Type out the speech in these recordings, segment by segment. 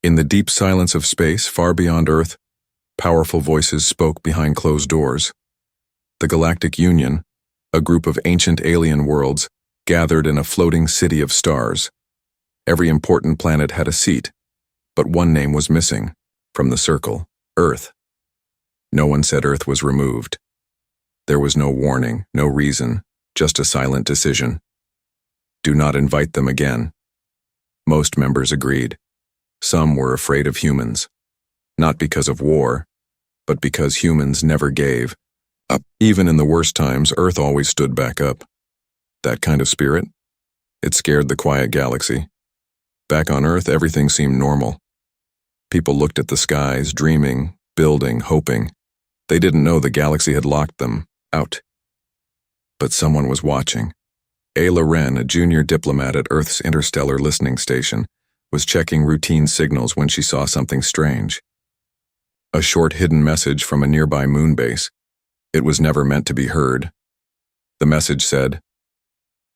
In the deep silence of space, far beyond Earth, powerful voices spoke behind closed doors. The Galactic Union, a group of ancient alien worlds, gathered in a floating city of stars. Every important planet had a seat, but one name was missing from the circle: Earth. No one said Earth was removed. There was no warning, no reason, just a silent decision. Do not invite them again. Most members agreed. Some were afraid of humans, not because of war, but because humans never gave up. Even in the worst times, Earth always stood back up. That kind of spirit, it scared the quiet galaxy. Back on Earth, everything seemed normal. People looked at the skies, dreaming, building, hoping. They didn't know the galaxy had locked them out. But someone was watching. Ayla Wren, a junior diplomat at Earth's interstellar listening station, was checking routine signals when she saw something strange. A short hidden message from a nearby moon base. It was never meant to be heard. The message said,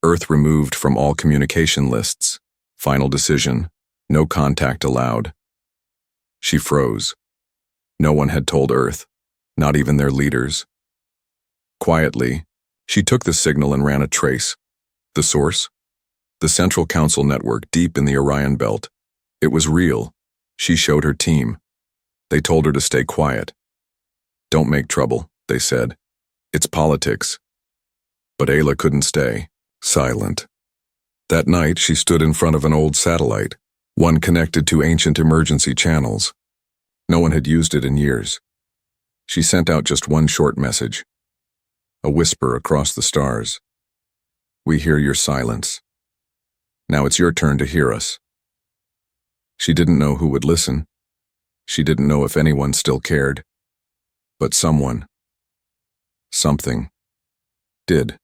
"Earth removed from all communication lists. Final decision. No contact allowed." She froze. No one had told Earth, not even their leaders. Quietly, she took the signal and ran a trace. The source? The Central Council network deep in the Orion Belt. It was real. She showed her team. They told her to stay quiet. "Don't make trouble," they said. "It's politics." But Ayla couldn't stay silent. That night, she stood in front of an old satellite, one connected to ancient emergency channels. No one had used it in years. She sent out just one short message, a whisper across the stars. "We hear your silence. Now it's your turn to hear us." She didn't know who would listen. She didn't know if anyone still cared. But someone, something, did.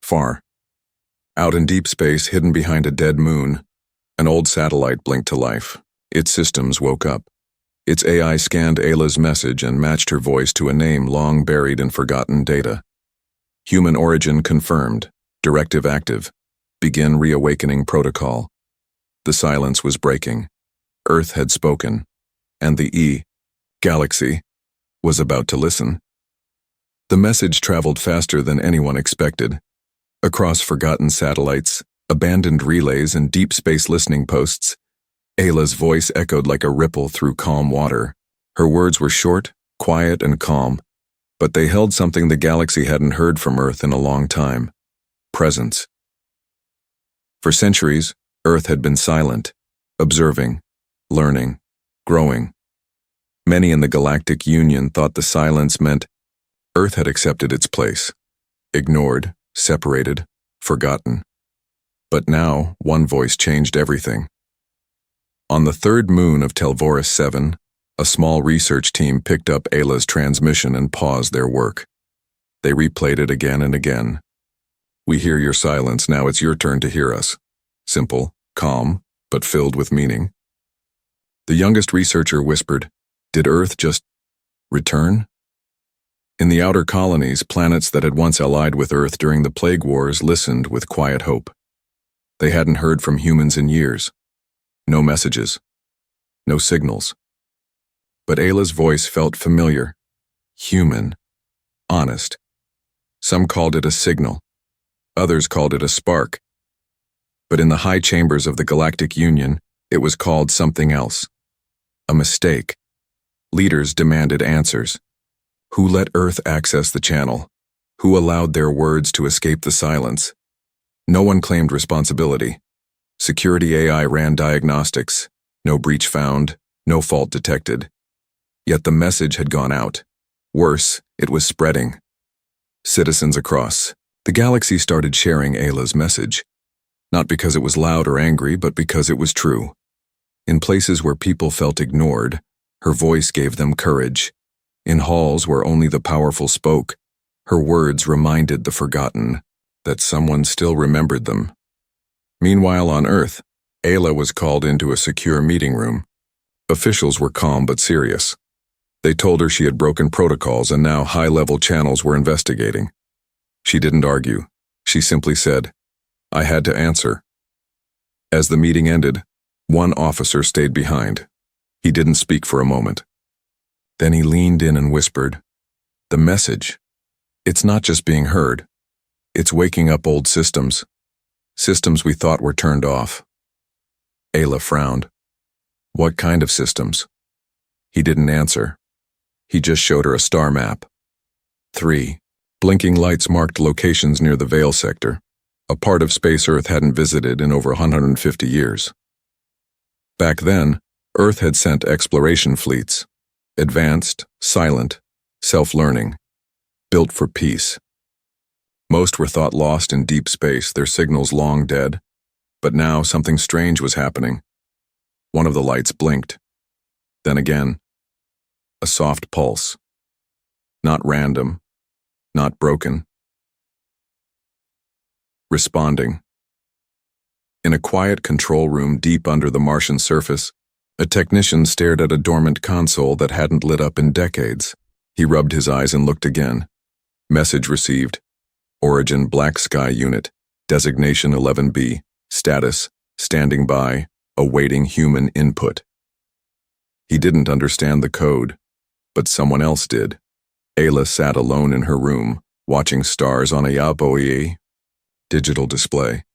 Far. Out in deep space, hidden behind a dead moon, an old satellite blinked to life. Its systems woke up. Its AI scanned Ayla's message and matched her voice to a name long buried in forgotten data. Human origin confirmed. Directive active. Begin reawakening protocol. The silence was breaking. Earth had spoken, and the galaxy was about to listen. The message traveled faster than anyone expected. Across forgotten satellites, abandoned relays, and deep space listening posts, Ayla's voice echoed like a ripple through calm water. Her words were short, quiet, and calm, but they held something the galaxy hadn't heard from Earth in a long time: presence. For centuries, Earth had been silent, observing, learning, growing. Many in the Galactic Union thought the silence meant Earth had accepted its place, ignored, separated, forgotten. But now, one voice changed everything. On the third moon of Telvoris 7, a small research team picked up Ayla's transmission and paused their work. They replayed it again and again. "We hear your silence, now it's your turn to hear us." Simple, calm, but filled with meaning. The youngest researcher whispered, "Did Earth just return?" In the outer colonies, planets that had once allied with Earth during the Plague Wars listened with quiet hope. They hadn't heard from humans in years. No messages. No signals. But Ayla's voice felt familiar. Human. Honest. Some called it a signal. Others called it a spark. But in the high chambers of the Galactic Union, it was called something else. A mistake. Leaders demanded answers. Who let Earth access the channel? Who allowed their words to escape the silence? No one claimed responsibility. Security AI ran diagnostics. No breach found, no fault detected. Yet the message had gone out. Worse, it was spreading. Citizens across the galaxy started sharing Ayla's message. Not because it was loud or angry, but because it was true. In places where people felt ignored, her voice gave them courage. In halls where only the powerful spoke, her words reminded the forgotten that someone still remembered them. Meanwhile on Earth, Ayla was called into a secure meeting room. Officials were calm but serious. They told her she had broken protocols and now high-level channels were investigating. She didn't argue. She simply said, "I had to answer." As the meeting ended, One officer stayed behind. He didn't speak for a moment. Then he leaned in and whispered, "The message. It's not just being heard. It's waking up old systems. Systems we thought were turned off." Ayla frowned. "What kind of systems?" He didn't answer. He just showed her a star map. 3. Blinking lights marked locations near the Veil sector, a part of space Earth hadn't visited in over 150 years. Back then, Earth had sent exploration fleets, advanced, silent, self-learning, built for peace. Most were thought lost in deep space, their signals long dead. But now something strange was happening. One of the lights blinked. Then again. A soft pulse. Not random. Not broken. Responding. In a quiet control room deep under the Martian surface, a technician stared at a dormant console that hadn't lit up in decades. He rubbed his eyes and looked again. Message received. Origin Black Sky Unit. Designation 11B. Status, standing by, awaiting human input. He didn't understand the code, but someone else did. Ayla sat alone in her room, watching stars on a HFY digital display.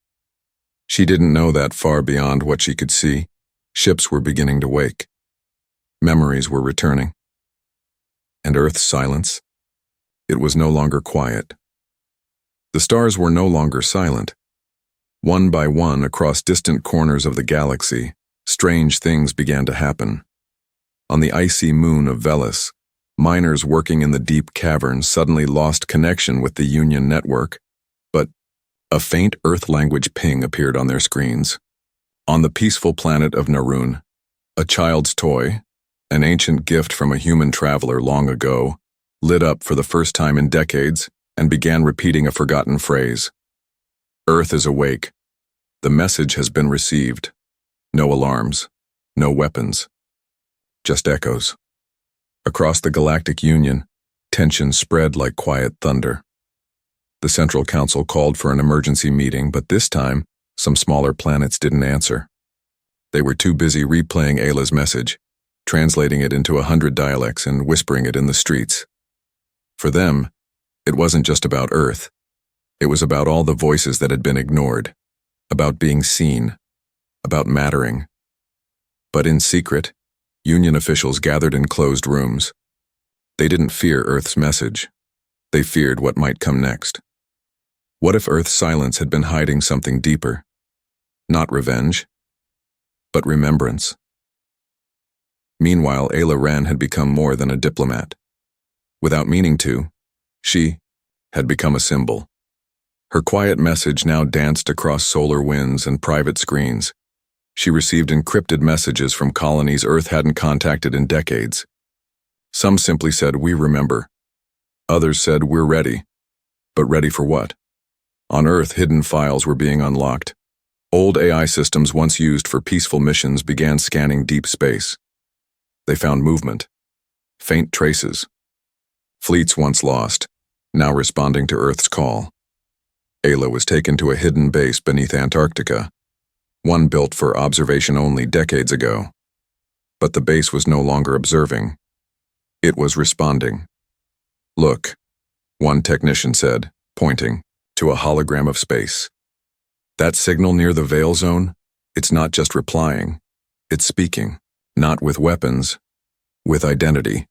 She didn't know that far beyond what she could see, ships were beginning to wake. Memories were returning. And Earth's silence? It was no longer quiet. The stars were no longer silent. One by one, across distant corners of the galaxy, strange things began to happen. On the icy moon of Velis, miners working in the deep caverns suddenly lost connection with the Union network, but a faint Earth language ping appeared on their screens. On the peaceful planet of Narun, a child's toy, an ancient gift from a human traveler long ago, lit up for the first time in decades and began repeating a forgotten phrase. "Earth is awake. The message has been received. No alarms, no weapons, just echoes." Across the Galactic Union, tension spread like quiet thunder. The Central Council called for an emergency meeting, but this time, some smaller planets didn't answer. They were too busy replaying Ayla's message, translating it into 100 dialects and whispering it in the streets. For them, it wasn't just about Earth. It was about all the voices that had been ignored, about being seen, about mattering. But in secret, Union officials gathered in closed rooms. They didn't fear Earth's message. They feared what might come next. What if Earth's silence had been hiding something deeper? Not revenge, but remembrance. Meanwhile, Ayla Ran had become more than a diplomat. Without meaning to, she had become a symbol. Her quiet message now danced across solar winds and private screens. She received encrypted messages from colonies Earth hadn't contacted in decades. Some simply said, "We remember." Others said, "We're ready." But ready for what? On Earth, hidden files were being unlocked. Old AI systems once used for peaceful missions began scanning deep space. They found movement, faint traces. Fleets once lost, now responding to Earth's call. Ayla was taken to a hidden base beneath Antarctica, one built for observation only decades ago. But the base was no longer observing. It was responding. "Look," one technician said, pointing to a hologram of space. "That signal near the Veil Zone, it's not just replying, it's speaking, not with weapons, with identity."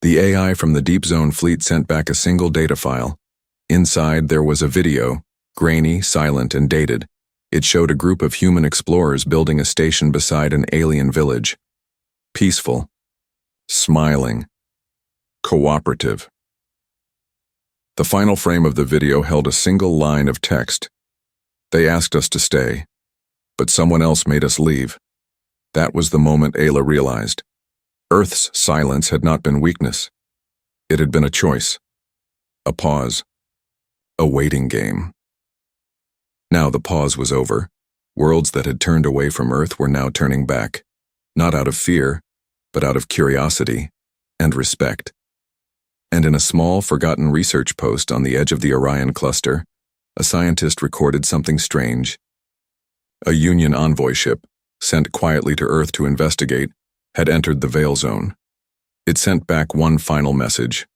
The AI from the Deep Zone fleet sent back a single data file. Inside there was a video, grainy, silent, and dated. It showed a group of human explorers building a station beside an alien village. Peaceful, smiling, cooperative. The final frame of the video held a single line of text. "They asked us to stay, but someone else made us leave." That was the moment Ayla realized. Earth's silence had not been weakness. It had been a choice, a pause, a waiting game. Now the pause was over. Worlds that had turned away from Earth were now turning back, not out of fear, but out of curiosity and respect. And in a small, forgotten research post on the edge of the Orion cluster, a scientist recorded something strange. A Union envoy ship, sent quietly to Earth to investigate, had entered the Veil Zone. It sent back one final message.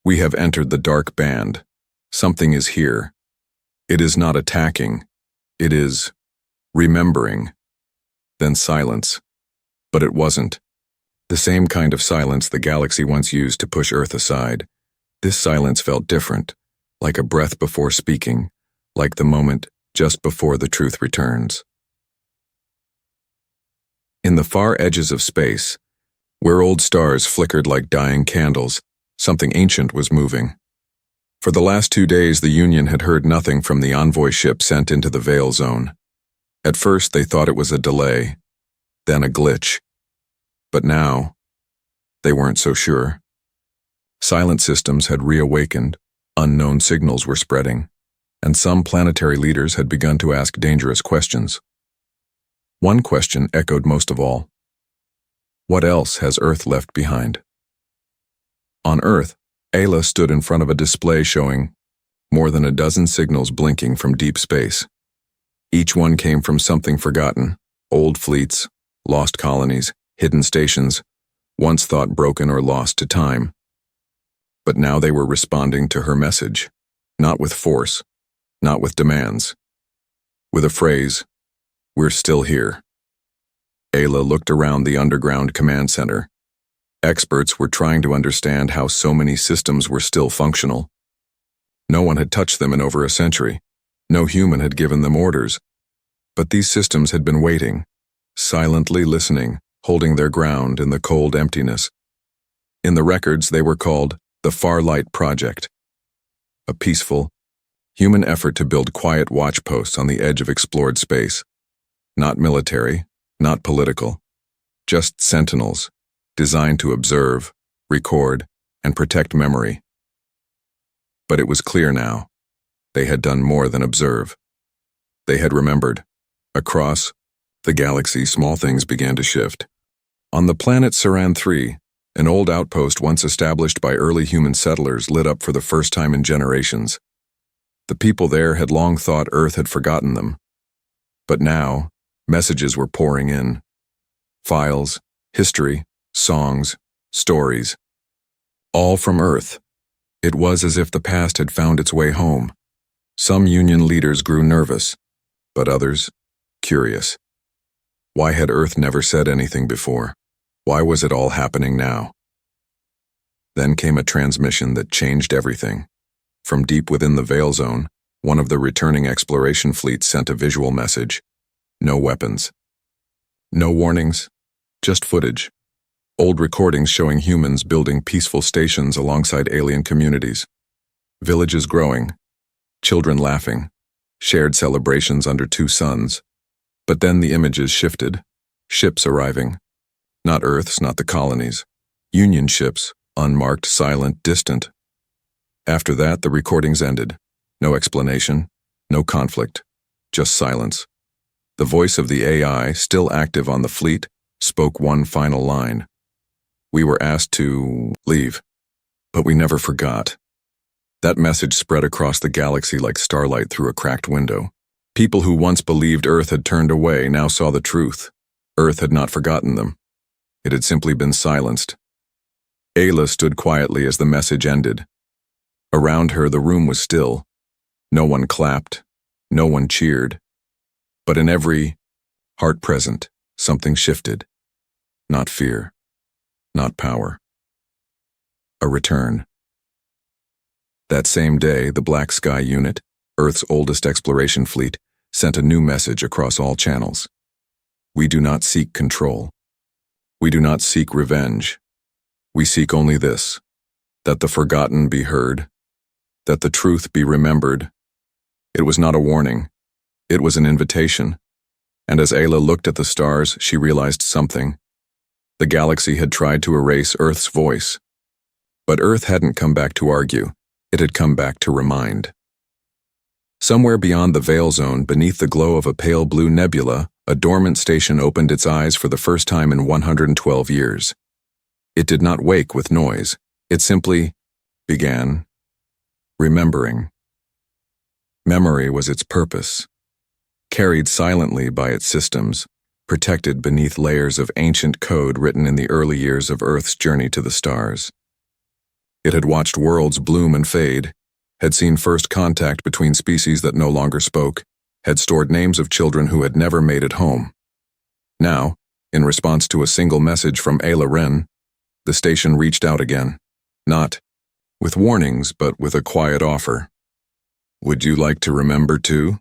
We have entered the dark band. Something is here. It is not attacking. It is remembering. Then silence. But it wasn't. The same kind of silence the galaxy once used to push Earth aside. This silence felt different, like a breath before speaking, like the moment just before the truth returns. In the far edges of space, where old stars flickered like dying candles, something ancient was moving. For the last 2 days, the Union had heard nothing from the envoy ship sent into the Veil Zone. At first, they thought it was a delay, then a glitch. But now, they weren't so sure. Silent systems had reawakened, unknown signals were spreading, and some planetary leaders had begun to ask dangerous questions. One question echoed most of all. What else has Earth left behind? On Earth, Ayla stood in front of a display showing more than a dozen signals blinking from deep space. Each one came from something forgotten, old fleets, lost colonies, hidden stations, once thought broken or lost to time. But now they were responding to her message, not with force, not with demands. With a phrase, "We're still here." Ayla looked around the underground command center. Experts were trying to understand how so many systems were still functional. No one had touched them in over a century. No human had given them orders. But these systems had been waiting, silently listening, holding their ground in the cold emptiness. In the records, they were called the Farlight Project, a peaceful, human effort to build quiet watchposts on the edge of explored space. Not military, not political, just sentinels, designed to observe, record, and protect memory. But it was clear now. They had done more than observe. They had remembered. Across the galaxy, small things began to shift. On the planet Terran 3, an old outpost once established by early human settlers lit up for the first time in generations. The people there had long thought Earth had forgotten them. But now, messages were pouring in. Files, history, songs, stories. All from Earth. It was as if the past had found its way home. Some Union leaders grew nervous, but others, curious. Why had Earth never said anything before? Why was it all happening now? Then came a transmission that changed everything. From deep within the Veil Zone, one of the returning exploration fleets sent a visual message. No weapons. No warnings, just footage. Old recordings showing humans building peaceful stations alongside alien communities. Villages growing, children laughing, shared celebrations under 2 suns. But then the images shifted. Ships arriving. Not Earth's, not the colonies. Union ships, unmarked, silent, distant. After that, the recordings ended. No explanation, no conflict, just silence. The voice of the AI, still active on the fleet, spoke one final line. We were asked to leave, but we never forgot. That message spread across the galaxy like starlight through a cracked window. People who once believed Earth had turned away now saw the truth. Earth had not forgotten them. It had simply been silenced. Ayla stood quietly as the message ended. Around her, the room was still. No one clapped. No one cheered. But in every heart present, something shifted. Not fear. Not power. A return. That same day, the Black Sky Unit, Earth's oldest exploration fleet, sent a new message across all channels. We do not seek control. We do not seek revenge. We seek only this, that the forgotten be heard, that the truth be remembered. It was not a warning. It was an invitation. And as Ayla looked at the stars, she realized something. The galaxy had tried to erase Earth's voice. But Earth hadn't come back to argue. It had come back to remind. Somewhere beyond the Veil Zone, beneath the glow of a pale blue nebula, a dormant station opened its eyes for the first time in 112 years. It did not wake with noise. It simply began remembering. Memory was its purpose. Carried silently by its systems, protected beneath layers of ancient code written in the early years of Earth's journey to the stars. It had watched worlds bloom and fade, had seen first contact between species that no longer spoke, had stored names of children who had never made it home. Now, in response to a single message from Ayla Wren, the station reached out again, not with warnings, but with a quiet offer. Would you like to remember too?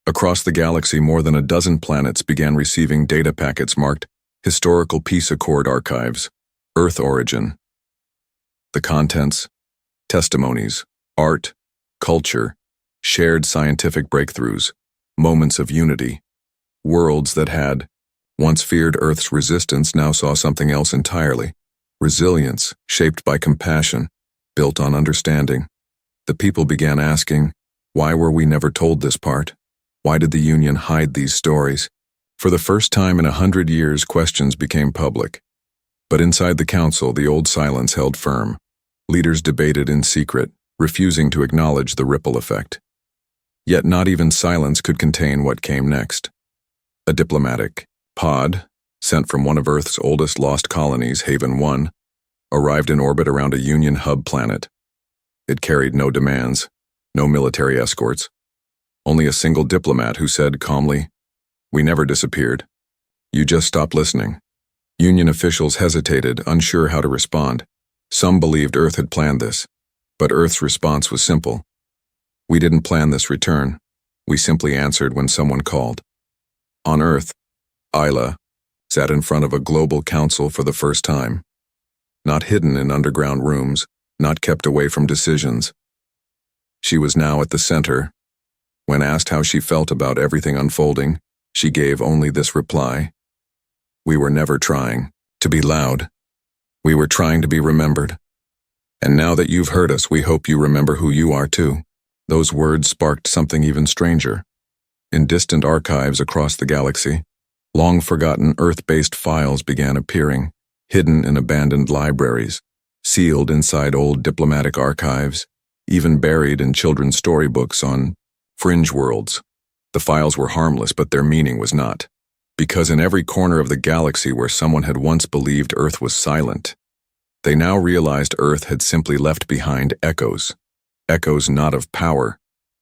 Across the galaxy, more than a dozen planets began receiving data packets marked Historical Peace Accord Archives, Earth Origin. The contents: testimonies, art, culture, shared scientific breakthroughs, moments of unity. Worlds that had once feared Earth's resistance now saw something else entirely. Resilience, shaped by compassion, built on understanding. The people began asking, why were we never told this part? Why did the Union hide these stories? For the first time in 100 years, questions became public. But inside the council, the old silence held firm. Leaders debated in secret, refusing to acknowledge the ripple effect. Yet not even silence could contain what came next. A diplomatic pod, sent from one of Earth's oldest lost colonies, Haven 1, arrived in orbit around a Union hub planet. It carried no demands, no military escorts, only a single diplomat who said calmly, "We never disappeared. You just stopped listening." Union officials hesitated, unsure how to respond. Some believed Earth had planned this, but Earth's response was simple. We didn't plan this return. We simply answered when someone called. On Earth, Ayla sat in front of a global council for the first time. Not hidden in underground rooms, not kept away from decisions. She was now at the center. When asked how she felt about everything unfolding, she gave only this reply: "We were never trying to be loud. We were trying to be remembered. And now that you've heard us, we hope you remember who you are too." Those words sparked something even stranger. In distant archives across the galaxy, long-forgotten Earth-based files began appearing, hidden in abandoned libraries, sealed inside old diplomatic archives, even buried in children's storybooks on fringe worlds. The files were harmless, but their meaning was not. Because in every corner of the galaxy where someone had once believed Earth was silent, they now realized Earth had simply left behind echoes. Echoes not of power,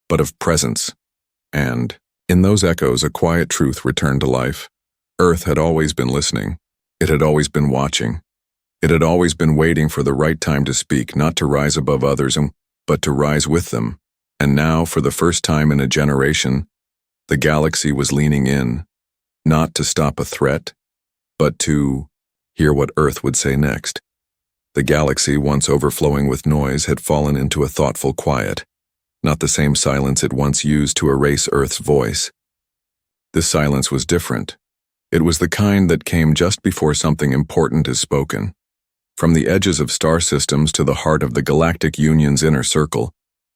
but of presence. And in those echoes, a quiet truth returned to life. Earth had always been listening. It had always been watching. It had always been waiting for the right time to speak, not to rise above others, but to rise with them. And now, for the first time in a generation, the galaxy was leaning in, not to stop a threat, but to hear what Earth would say next. The galaxy, once overflowing with noise, had fallen into a thoughtful quiet, not the same silence it once used to erase Earth's voice. This silence was different. It was the kind that came just before something important is spoken. From the edges of star systems to the heart of the Galactic Union's inner circle,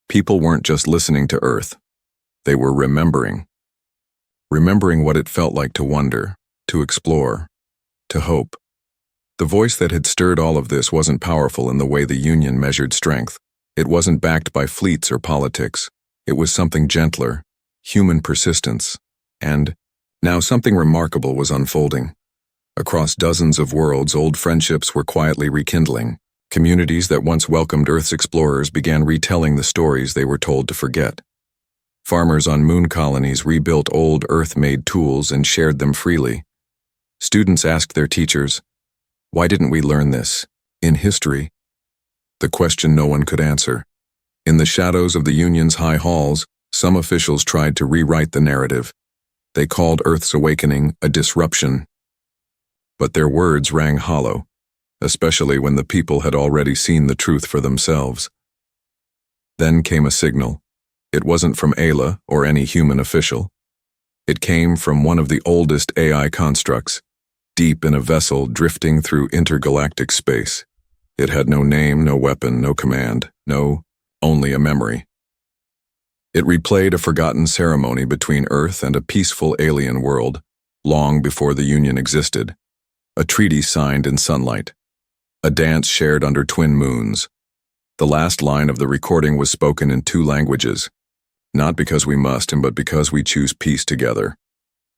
people weren't just listening to Earth. They were remembering. Remembering what it felt like to wonder, to explore, to hope. The voice that had stirred all of this wasn't powerful in the way the Union measured strength. It wasn't backed by fleets or politics. It was something gentler, human persistence. And now something remarkable was unfolding. Across dozens of worlds, old friendships were quietly rekindling. Communities that once welcomed Earth's explorers began retelling the stories they were told to forget. Farmers on moon colonies rebuilt old Earth-made tools and shared them freely. Students asked their teachers, "Why didn't we learn this in history?" The question no one could answer. In the shadows of the Union's high halls, some officials tried to rewrite the narrative. They called Earth's awakening a disruption. But their words rang hollow, especially when the people had already seen the truth for themselves. Then came a signal. It wasn't from Ayla or any human official. It came from one of the oldest AI constructs, deep in a vessel drifting through intergalactic space. It had no name, no weapon, no command, only a memory. It replayed a forgotten ceremony between Earth and a peaceful alien world, long before the Union existed. A treaty signed in sunlight. A dance shared under twin moons. The last line of the recording was spoken in 2 languages, not because we must, but because we choose peace together.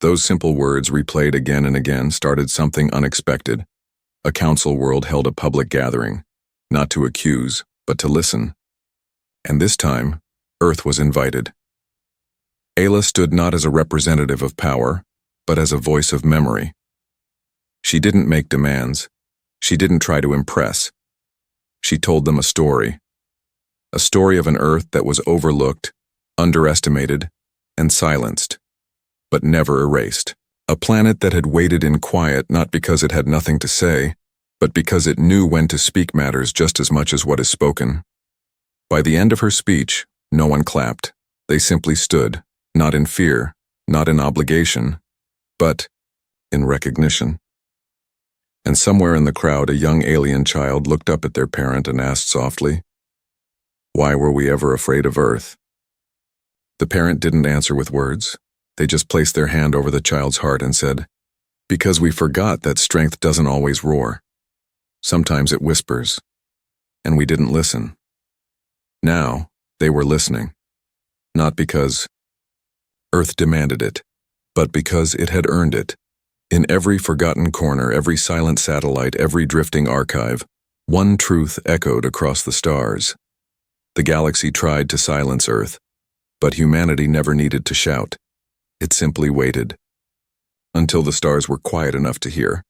Those simple words, replayed again and again, started something unexpected. A council world held a public gathering, not to accuse, but to listen. And this time, Earth was invited. Ayla stood not as a representative of power, but as a voice of memory. She didn't make demands. She didn't try to impress. She told them a story of an Earth that was overlooked, underestimated, and silenced, but never erased. A planet that had waited in quiet not because it had nothing to say, but because it knew when to speak matters just as much as what is spoken. By the end of her speech, no one clapped. They simply stood, not in fear, not in obligation, but in recognition. And somewhere in the crowd, a young alien child looked up at their parent and asked softly, "Why were we ever afraid of Earth?" The parent didn't answer with words. They just placed their hand over the child's heart and said, "Because we forgot that strength doesn't always roar. Sometimes it whispers." And we didn't listen. Now, they were listening. Not because Earth demanded it, but because it had earned it. In every forgotten corner, every silent satellite, every drifting archive, one truth echoed across the stars. The galaxy tried to silence Earth, but humanity never needed to shout. It simply waited. Until the stars were quiet enough to hear.